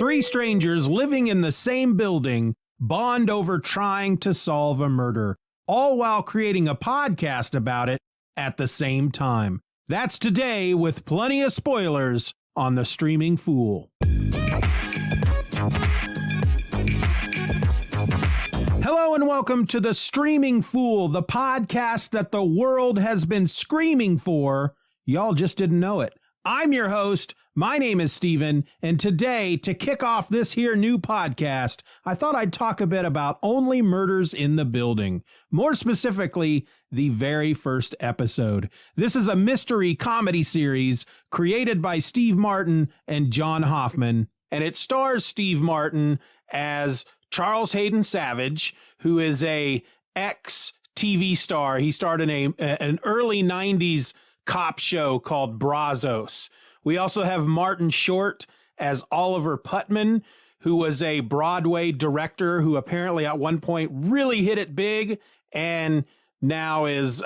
Three strangers living in the same building bond over trying to solve a murder, all while creating a podcast about it at the same time. That's today with plenty of spoilers on The Streaming Fool. Hello and welcome to The Streaming Fool, the podcast that the world has been screaming for. Y'all just didn't know it. I'm your host. My name is Steeven, and today, to kick off this here new podcast, I thought I'd talk a bit about Only Murders in the Building. More specifically, the very first episode. This is a mystery comedy series created by Steve Martin and John Hoffman, and it stars Steve Martin as Charles Hayden Savage, who is a ex-TV star. He starred in an early 90s cop show called Brazos. We also have Martin Short as Oliver Putman, who was a Broadway director who apparently at one point really hit it big and now is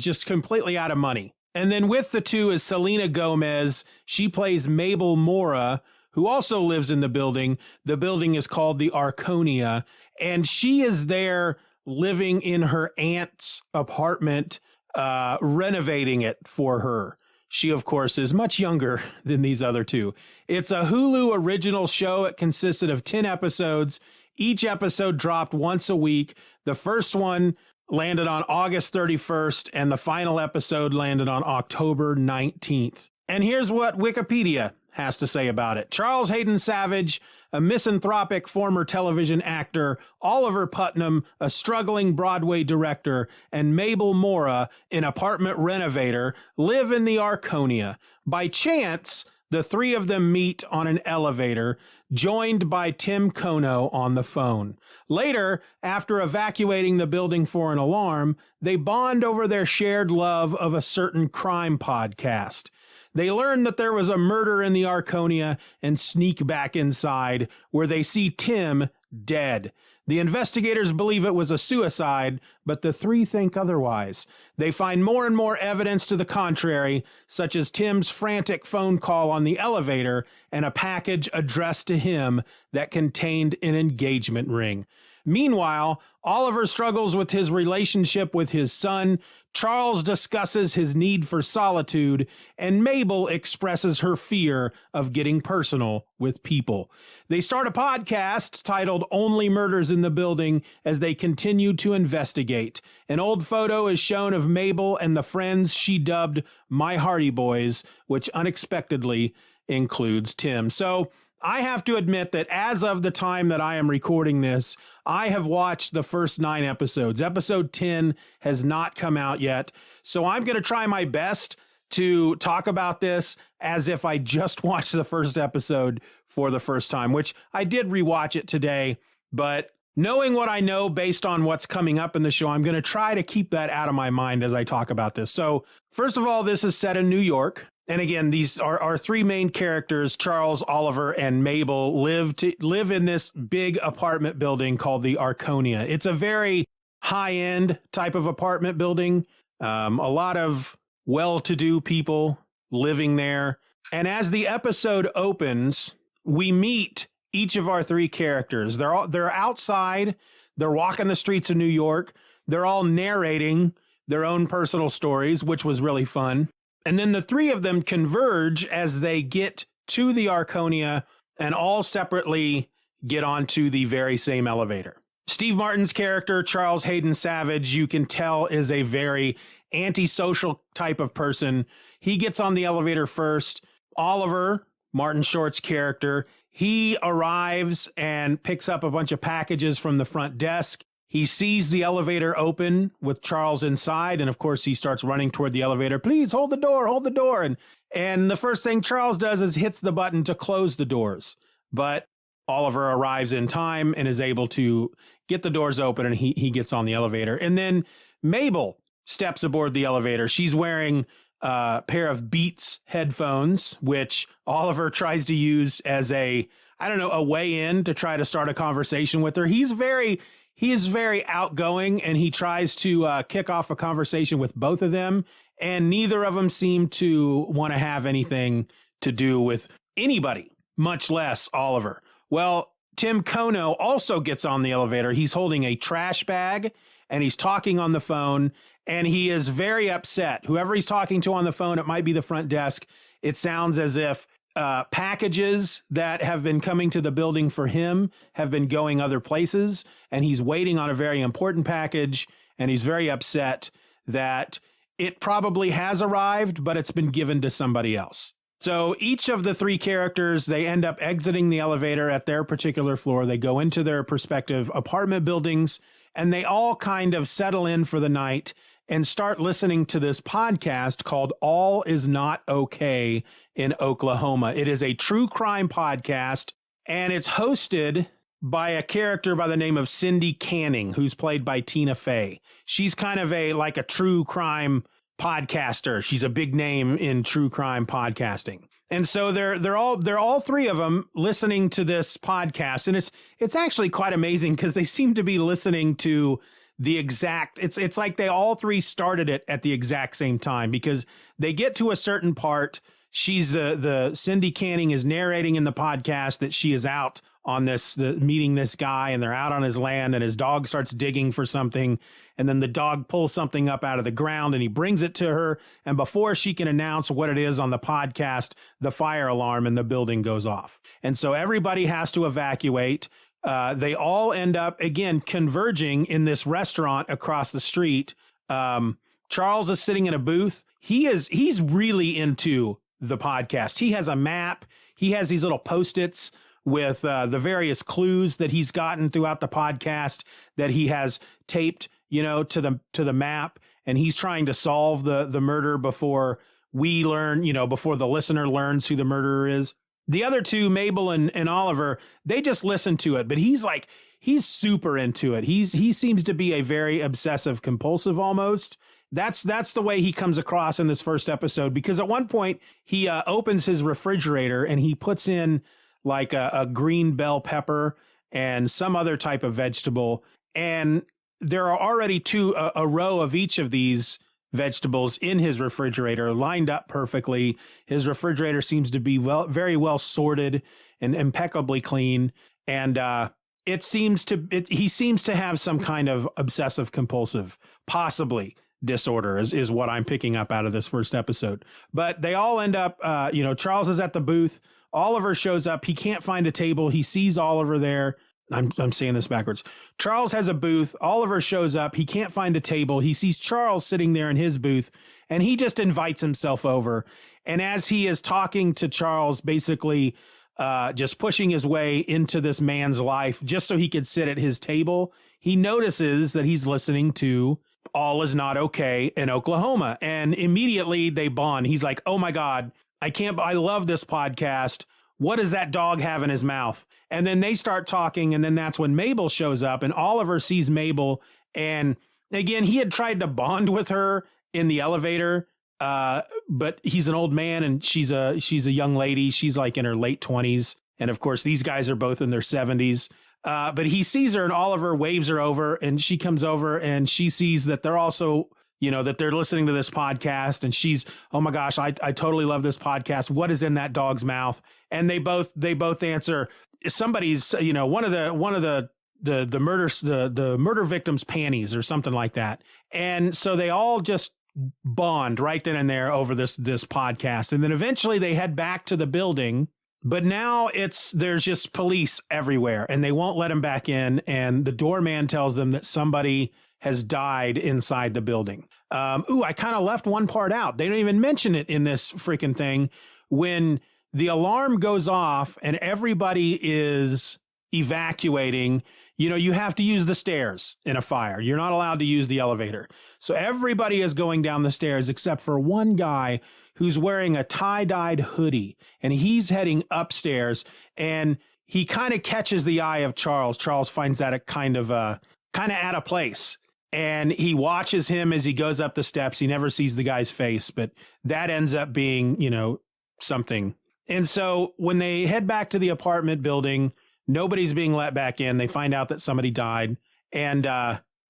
just completely out of money. And then with the two is Selena Gomez. She plays Mabel Mora, who also lives in the building. The building is called the Arconia, and she is there living in her aunt's apartment, renovating it for her. She, of course, is much younger than these other two. It's a Hulu original show. It consisted of 10 episodes. Each episode dropped once a week. The first one landed on August 31st, and the final episode landed on October 19th. And here's what Wikipedia has to say about it. Charles Hayden Savage, a misanthropic former television actor, Oliver Putnam, a struggling Broadway director, and Mabel Mora, an apartment renovator, live in the Arconia. By chance, the three of them meet on an elevator, joined by Tim Kono on the phone. Later, after evacuating the building for an alarm, they bond over their shared love of a certain crime podcast. They learn that there was a murder in the Arconia and sneak back inside, where they see Tim dead. The investigators believe it was a suicide, but the three think otherwise. They find more and more evidence to the contrary, such as Tim's frantic phone call on the elevator and a package addressed to him that contained an engagement ring. Meanwhile, Oliver struggles with his relationship with his son, Charles discusses his need for solitude, and Mabel expresses her fear of getting personal with people. They start a podcast titled Only Murders in the Building as they continue to investigate. An old photo is shown of Mabel and the friends she dubbed My Hardy Boys, which unexpectedly includes Tim. So I have to admit that as of the time that I am recording this, I have watched the first 9 episodes. Episode 10 has not come out yet. So I'm going to try my best to talk about this as if I just watched the first episode for the first time, which I did rewatch it today. But knowing what I know based on what's coming up in the show, I'm going to try to keep that out of my mind as I talk about this. So first of all, this is set in New York. And again, these are our three main characters, Charles, Oliver, and Mabel, live in this big apartment building called the Arconia. It's a very high-end type of apartment building. A lot of well-to-do people living there. And as the episode opens, we meet each of our three characters. They're outside. They're walking the streets of New York. They're all narrating their own personal stories, which was really fun. And then the three of them converge as they get to the Arconia and all separately get onto the very same elevator. Steve Martin's character, Charles Hayden Savage, you can tell is a very antisocial type of person. He gets on the elevator first. Oliver, Martin Short's character, he arrives and picks up a bunch of packages from the front desk. He sees the elevator open with Charles inside, and of course he starts running toward the elevator. Please hold the door, hold the door. And the first thing Charles does is hits the button to close the doors. But Oliver arrives in time and is able to get the doors open, and he gets on the elevator. And then Mabel steps aboard the elevator. She's wearing a pair of Beats headphones, which Oliver tries to use as a way in to try to start a conversation with her. He is very outgoing, and he tries to kick off a conversation with both of them, and neither of them seem to want to have anything to do with anybody. much less Oliver. Well, Tim Kono also gets on the elevator. He's holding a trash bag and he's talking on the phone, and he is very upset. Whoever he's talking to on the phone, it might be the front desk. It sounds as if packages that have been coming to the building for him have been going other places, and he's waiting on a very important package, and he's very upset that it probably has arrived, but it's been given to somebody else. So each of the three characters, they end up exiting the elevator at their particular floor. They go into their respective apartment buildings, and they all kind of settle in for the night and start listening to this podcast called All Is Not Okay in Oklahoma. It is a true crime podcast, and it's hosted by a character by the name of Cindy Canning, who's played by Tina Fey. She's kind of like a true crime podcaster. She's a big name in true crime podcasting. And so they're all three of them listening to this podcast. And it's actually quite amazing because they seem to be listening to the exact, it's like they all three started it at the exact same time, because they get to a certain part. She's the Cindy Canning is narrating in the podcast that she is out on meeting this guy, and they're out on his land, and his dog starts digging for something. And then the dog pulls something up out of the ground and he brings it to her. And before she can announce what it is on the podcast, the fire alarm in the building goes off. And so everybody has to evacuate. They all end up, again, converging in this restaurant across the street. Charles is sitting in a booth. He's really into the podcast. He has a map. He has these little Post-its with the various clues that he's gotten throughout the podcast that he has taped, to the map. And he's trying to solve the murder before we learn, before the listener learns who the murderer is. The other two, Mabel and Oliver, they just listen to it, but he's super into it. He seems to be a very obsessive compulsive almost. That's the way he comes across in this first episode, because at one point he opens his refrigerator and he puts in like a green bell pepper and some other type of vegetable. And there are already a row of each of these vegetables in his refrigerator lined up perfectly. His refrigerator seems to be very well sorted and impeccably clean. And he seems to have some kind of obsessive compulsive, possibly disorder is what I'm picking up out of this first episode. But they all end up, Charles is at the booth. Oliver shows up. He can't find a table. He sees Oliver there. I'm saying this backwards. Charles has a booth. Oliver shows up. He can't find a table. He sees Charles sitting there in his booth, and he just invites himself over. And as he is talking to Charles, basically just pushing his way into this man's life just so he could sit at his table, he notices that he's listening to All Is Not Okay in Oklahoma. And immediately they bond. He's like, oh my God, I love this podcast. What does that dog have in his mouth? And then they start talking, and then that's when Mabel shows up, and Oliver sees Mabel. And again, he had tried to bond with her in the elevator, but he's an old man and she's a young lady. She's like in her late 20s. And of course, these guys are both in their 70s. But he sees her, and Oliver waves her over, and she comes over and she sees that they're also, that they're listening to this podcast, and she's, oh my gosh, I totally love this podcast. What is in that dog's mouth? And they both answer, somebody's, one of the murder victim's panties or something like that. And so they all just bond right then and there over this podcast. And then eventually they head back to the building, but now there's just police everywhere, and they won't let them back in. And the doorman tells them that somebody has died inside the building. I kind of left one part out. They don't even mention it in this freaking thing. When the alarm goes off and everybody is evacuating, you have to use the stairs in a fire. You're not allowed to use the elevator. So everybody is going down the stairs except for one guy who's wearing a tie-dyed hoodie, and he's heading upstairs, and he kind of catches the eye of Charles. Charles finds that kind of out of place. And he watches him as he goes up the steps. He never sees the guy's face, but that ends up being, something. And so when they head back to the apartment building, nobody's being let back in. They find out that somebody died, and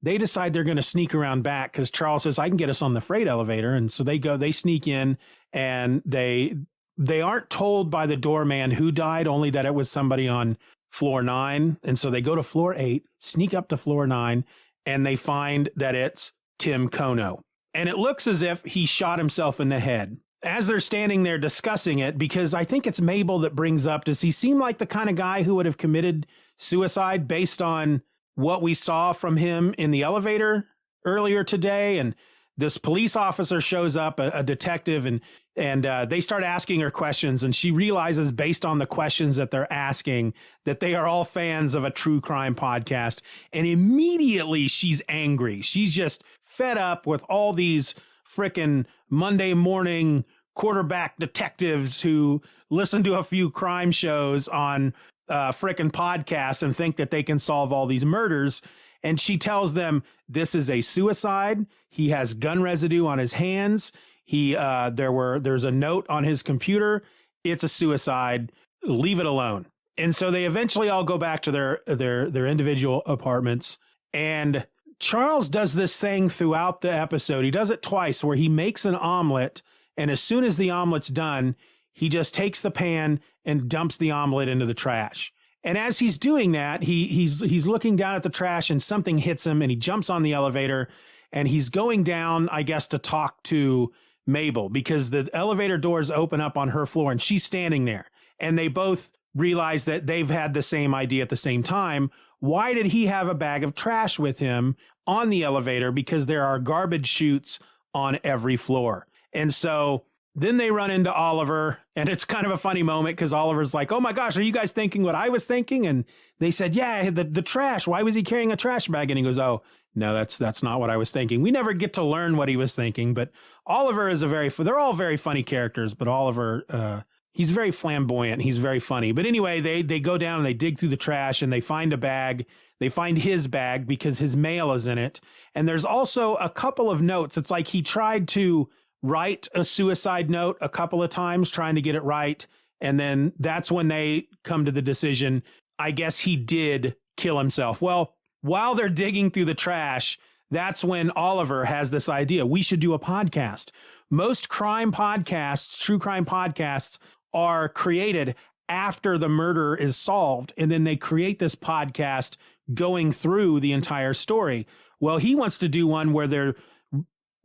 they decide they're going to sneak around back because Charles says, I can get us on the freight elevator. And so they sneak in, and they they aren't told by the doorman who died, only that it was somebody on floor 9. And so they go to floor 8, sneak up to floor 9, and they find that it's Tim Kono. And it looks as if he shot himself in the head. As they're standing there discussing it, because I think it's Mabel that brings up, does he seem like the kind of guy who would have committed suicide based on what we saw from him in the elevator earlier today? And this police officer shows up, a detective, and they start asking her questions, and she realizes based on the questions that they're asking that they are all fans of a true crime podcast. And immediately she's angry. She's just fed up with all these frickin' Monday morning quarterback detectives who listen to a few crime shows on frickin' podcasts and think that they can solve all these murders. And she tells them this is a suicide. He has gun residue on his hands. There's a note on his computer. It's a suicide. Leave it alone. And so they eventually all go back to their individual apartments. And Charles does this thing throughout the episode. He does it twice where he makes an omelet. And as soon as the omelet's done, he just takes the pan and dumps the omelet into the trash. And as he's doing that, he's looking down at the trash and something hits him and he jumps on the elevator and he's going down, I guess, to talk to Mabel because the elevator doors open up on her floor and she's standing there. And they both realize that they've had the same idea at the same time. Why did he have a bag of trash with him on the elevator? Because there are garbage chutes on every floor. And so then they run into Oliver, and it's kind of a funny moment because Oliver's like, oh my gosh, are you guys thinking what I was thinking? And they said, yeah, the trash. Why was he carrying a trash bag? And he goes, oh, no, that's not what I was thinking. We never get to learn what he was thinking, but Oliver is they're all very funny characters, but Oliver, he's very flamboyant. He's very funny. But anyway, they go down and they dig through the trash and they find a bag. They find his bag because his mail is in it. And there's also a couple of notes. It's like he tried to write a suicide note a couple of times, trying to get it right. And then that's when they come to the decision, I guess he did kill himself. Well, while they're digging through the trash, that's when Oliver has this idea. We should do a podcast. Most crime podcasts, true crime podcasts, are created after the murder is solved. And then they create this podcast going through the entire story. Well, he wants to do one where they're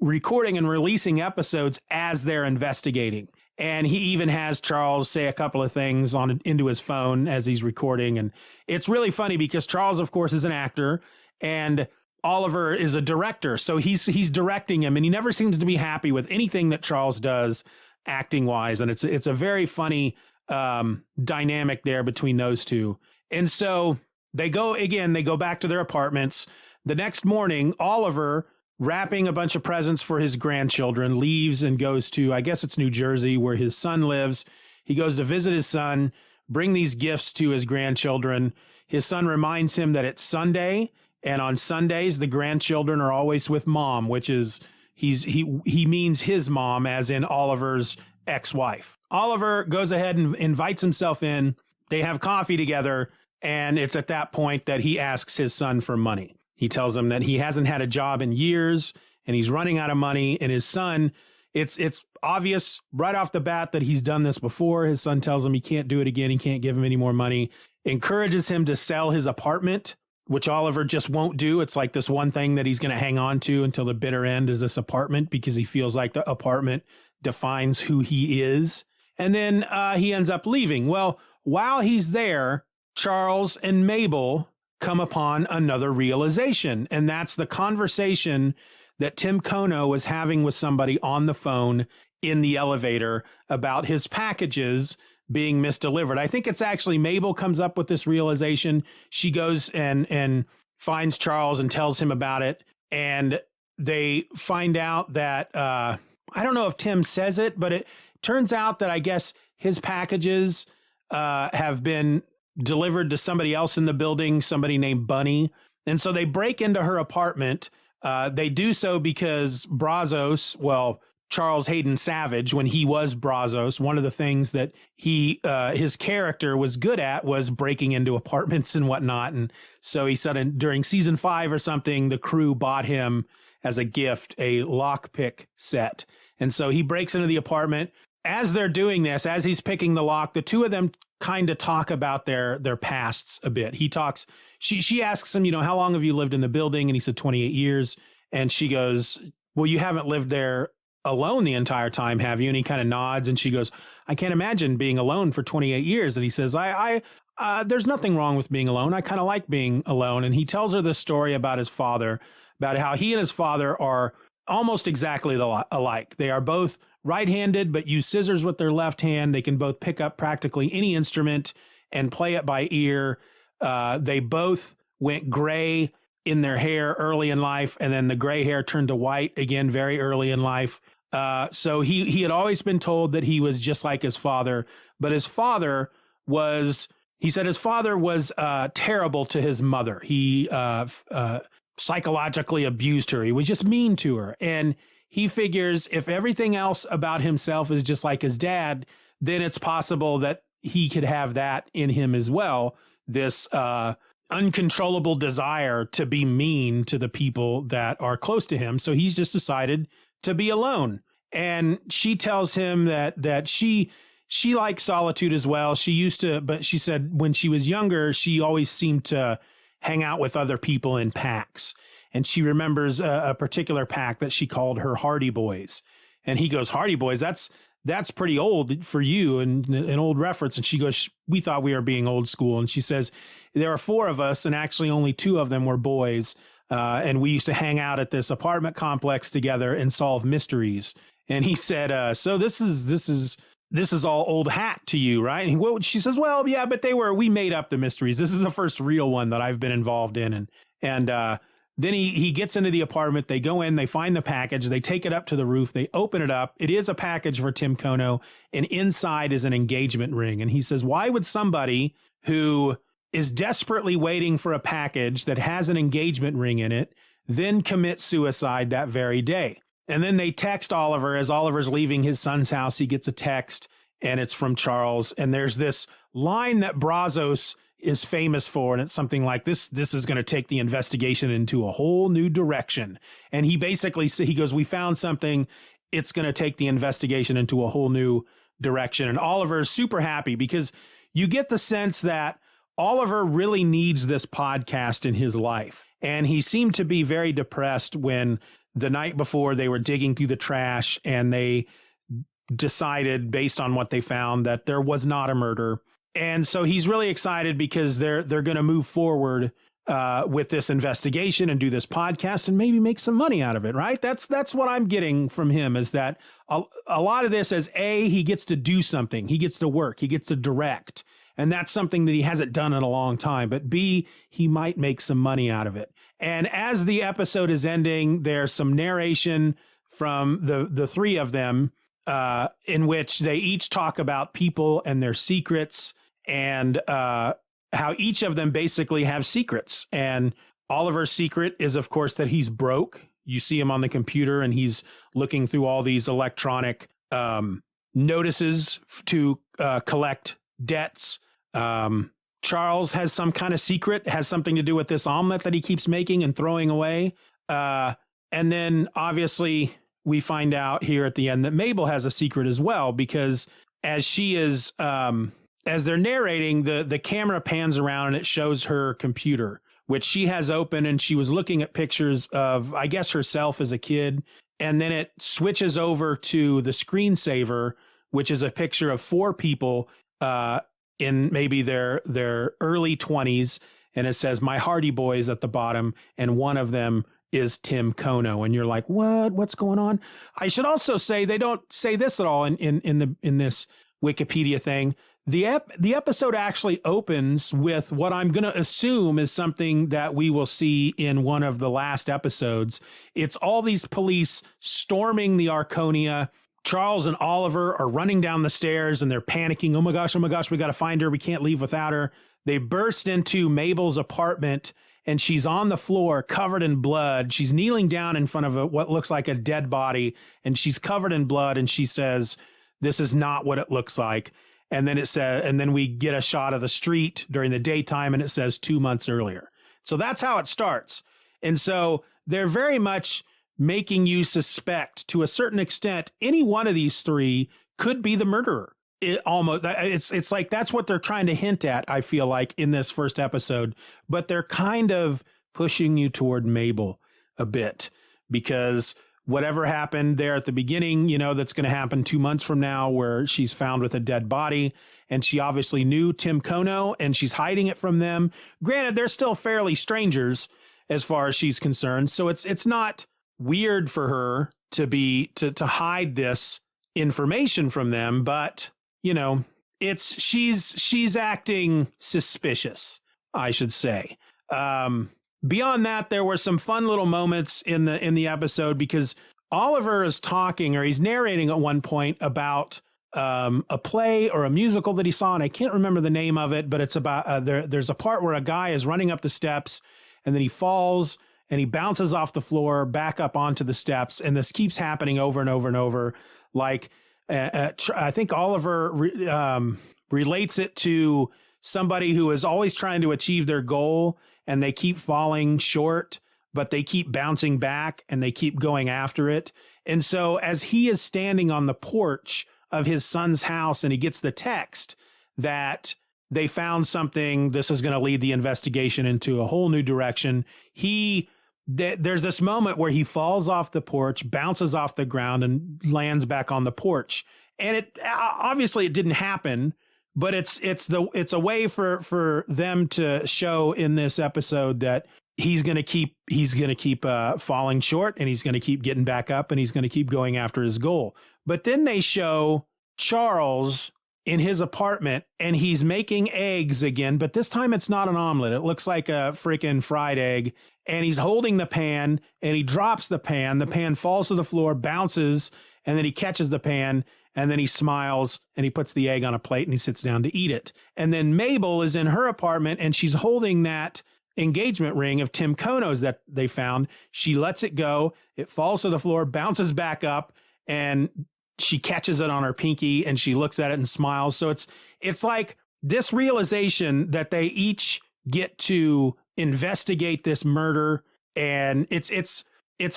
recording and releasing episodes as they're investigating. And he even has Charles say a couple of things into his phone as he's recording. And it's really funny because Charles, of course, is an actor and Oliver is a director. So he's directing him and he never seems to be happy with anything that Charles does acting wise. And it's a very funny dynamic there between those two. And so they go back to their apartments. The next morning, Oliver, wrapping a bunch of presents for his grandchildren, leaves and goes to, I guess it's New Jersey, where his son lives. He goes to visit his son, bring these gifts to his grandchildren. His son reminds him that it's Sunday, and on Sundays, the grandchildren are always with mom, which is, he means his mom, as in Oliver's ex-wife. Oliver goes ahead and invites himself in. They have coffee together, and it's at that point that he asks his son for money. He tells him that he hasn't had a job in years and he's running out of money. And his son, it's obvious right off the bat that he's done this before. His son tells him he can't do it again. He can't give him any more money, encourages him to sell his apartment, which Oliver just won't do. It's like this one thing that he's going to hang on to until the bitter end is this apartment because he feels like the apartment defines who he is. And then he ends up leaving. Well, while he's there, Charles and Mabel come upon another realization, and that's the conversation that Tim Kono was having with somebody on the phone in the elevator about his packages being misdelivered. I think it's actually Mabel comes up with this realization. She goes and finds Charles and tells him about it, and they find out that I don't know if Tim says it, but it turns out that I guess his packages have been delivered to somebody else in the building, somebody named Bunny. And so they break into her apartment. They do so because Charles Hayden Savage, when he was Brazos, one of the things that his character was good at was breaking into apartments and whatnot. And so he said during season 5 or something, the crew bought him as a gift a lockpick set. And so he breaks into the apartment. as they're doing this, as he's picking the lock, the two of them kind of talk about their pasts a bit. He talks, she asks him, how long have you lived in the building? And he said 28 years. And she goes, well, you haven't lived there alone the entire time, have you? And he kind of nods, and she goes, I can't imagine being alone for 28 years. And he says, there's nothing wrong with being alone. I kind of like being alone. And he tells her this story about his father, about how he and his father are almost exactly alike. They are both right-handed, but use scissors with their left hand. They can both pick up practically any instrument and play it by ear. They both went gray in their hair early in life, and then the gray hair turned to white again very early in life. So he had always been told that he was just like his father, but his father was, he said his father was terrible to his mother. He psychologically abused her. He was just mean to her. And he figures if everything else about himself is just like his dad, then it's possible that he could have that in him as well. This uncontrollable desire to be mean to the people that are close to him. So he's just decided to be alone. And she tells him that she likes solitude as well. She used to, but she said when she was younger, she always seemed to hang out with other people in packs. And she remembers a particular pack that she called her Hardy Boys. And he goes, Hardy Boys, that's pretty old for you, and an old reference. And she goes, we thought we were being old school. And she says, there are 4 of us, and actually only 2 of them were boys. And we used to hang out at this apartment complex together and solve mysteries. And he said, so this is all old hat to you, right? And she says, well, yeah, but we made up the mysteries. This is the first real one that I've been involved in. And then he gets into the apartment. They go in, they find the package, they take it up to the roof, they open it up. It is a package for Tim Kono, and inside is an engagement ring. And he says, why would somebody who is desperately waiting for a package that has an engagement ring in it then commit suicide that very day? And then they text Oliver. As Oliver's leaving his son's house, he gets a text, and it's from Charles. And there's this line that Brazos is famous for, and it's something like this is going to take the investigation into a whole new direction. And he basically, he goes, we found something, it's going to take the investigation into a whole new direction. And Oliver is super happy because you get the sense that Oliver really needs this podcast in his life. And he seemed to be very depressed when the night before they were digging through the trash, and they decided, based on what they found, that there was not a murder. And so he's really excited because they're going to move forward with this investigation and do this podcast and maybe make some money out of it, right? That's what I'm getting from him, is that a lot of this is he gets to do something. He gets to work. He gets to direct. And that's something that he hasn't done in a long time. But B, he might make some money out of it. And as the episode is ending, there's some narration from the 3 of them in which they each talk about people and their secrets, and how each of them basically have secrets. And Oliver's secret is, of course, that he's broke. You see him on the computer, and he's looking through all these electronic notices to collect debts. Charles has some kind of secret, has something to do with this omelet that he keeps making and throwing away. And then obviously we find out here at the end that Mabel has a secret as well, because as she is, as they're narrating, the camera pans around and it shows her computer, which she has open, and she was looking at pictures of, I guess, herself as a kid. And then it switches over to the screensaver, which is a picture of 4 people in maybe their early 20s. And it says, my Hardy Boys at the bottom. And one of them is Tim Kono. And you're like, what's going on? I should also say, they don't say this at all in this Wikipedia thing. The episode actually opens with what I'm going to assume is something that we will see in one of the last episodes. It's all these police storming the Arconia. Charles and Oliver are running down the stairs, and they're panicking. Oh my gosh, we got to find her. We can't leave without her. They burst into Mabel's apartment, and she's on the floor covered in blood. She's kneeling down in front of what looks like a dead body, and she's covered in blood. And she says, this is not what it looks like. And then then we get a shot of the street during the daytime, and it says 2 months earlier. So that's how it starts. And so they're very much making you suspect, to a certain extent, any one of these 3 could be the murderer. It's like that's what they're trying to hint at, I feel like, in this first episode, but they're kind of pushing you toward Mabel a bit, because whatever happened there at the beginning, that's going to happen 2 months from now, where she's found with a dead body, and she obviously knew Tim Kono and she's hiding it from them. Granted, they're still fairly strangers as far as she's concerned, so it's not weird for her to hide this information from them, but she's acting suspicious, I should say. Beyond that, there were some fun little moments in the episode, because Oliver is talking, or he's narrating at one point about a play or a musical that he saw, and I can't remember the name of it, but it's about there's a part where a guy is running up the steps and then he falls and he bounces off the floor back up onto the steps, and this keeps happening over and over and over. Like I think Oliver relates it to somebody who is always trying to achieve their goal, and they keep falling short, but they keep bouncing back and they keep going after it. And so as he is standing on the porch of his son's house and he gets the text that they found something, this is going to lead the investigation into a whole new direction, there's this moment where he falls off the porch, bounces off the ground, and lands back on the porch. And it obviously it didn't happen, but it's a way for them to show in this episode that he's going to keep falling short, and he's going to keep getting back up, and he's going to keep going after his goal. But then they show Charles in his apartment, and he's making eggs again, but this time it's not an omelet. It looks like a freaking fried egg, and he's holding the pan, and he drops the pan. The pan falls to the floor, bounces, and then he catches the pan, and then he smiles, and he puts the egg on a plate, and he sits down to eat it. And then Mabel is in her apartment, and she's holding that engagement ring of Tim Kono's that they found. She lets it go. It falls to the floor, bounces back up, and she catches it on her pinky, and she looks at it and smiles. So it's like this realization that they each get to investigate this murder, and it's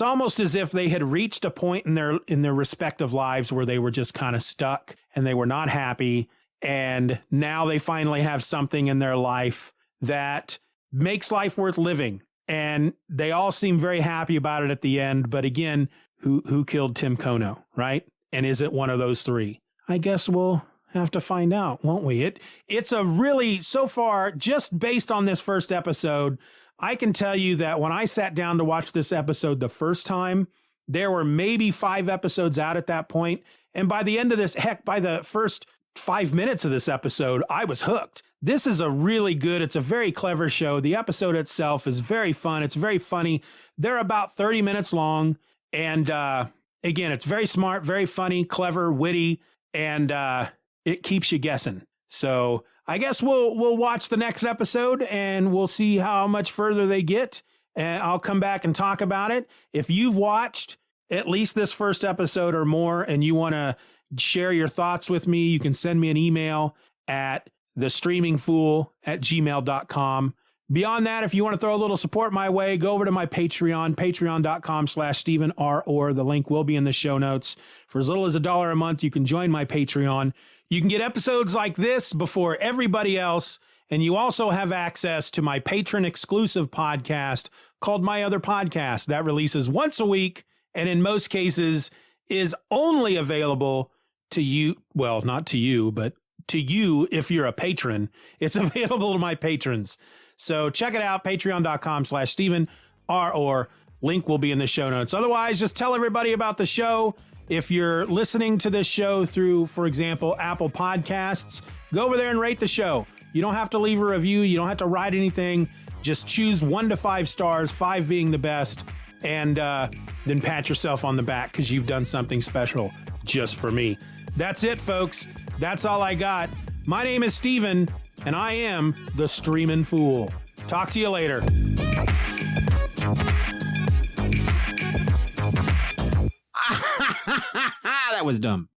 almost as if they had reached a point in their respective lives where they were just kind of stuck and they were not happy, and now they finally have something in their life that makes life worth living, and they all seem very happy about it at the end. But again, who killed Tim Kono, right? And is it one of those three? I guess we'll have to find out, won't we? It's a really, so far, just based on this first episode, I can tell you that when I sat down to watch this episode the first time, there were maybe 5 episodes out at that point. And by the end of this, by the first 5 minutes of this episode, I was hooked. This is it's a very clever show. The episode itself is very fun. It's very funny. They're about 30 minutes long. And again, it's very smart, very funny, clever, witty, and it keeps you guessing. So I guess we'll watch the next episode, and we'll see how much further they get. And I'll come back and talk about it. If you've watched at least this first episode or more, and you want to share your thoughts with me, you can send me an email at thestreamingfool@gmail.com. Beyond that, if you want to throw a little support my way, go over to my Patreon, patreon.com/Steeven R. The link will be in the show notes. For as little as $1 a month, you can join my Patreon. You can get episodes like this before everybody else, and you also have access to my patron exclusive podcast called My Other Podcast. That releases once a week, and in most cases is only available to you. Well, not to you, but to you if you're a patron. It's available to my patrons. So check it out, patreon.com/Steeven R. Link will be in the show notes. Otherwise, just tell everybody about the show. If you're listening to this show through, for example, Apple Podcasts, go over there and rate the show. You don't have to leave a review. You don't have to write anything. Just choose 1 to 5 stars, 5 being the best, and then pat yourself on the back because you've done something special just for me. That's it, folks. That's all I got. My name is Steeven, and I am the Streaming Fool. Talk to you later. That was dumb.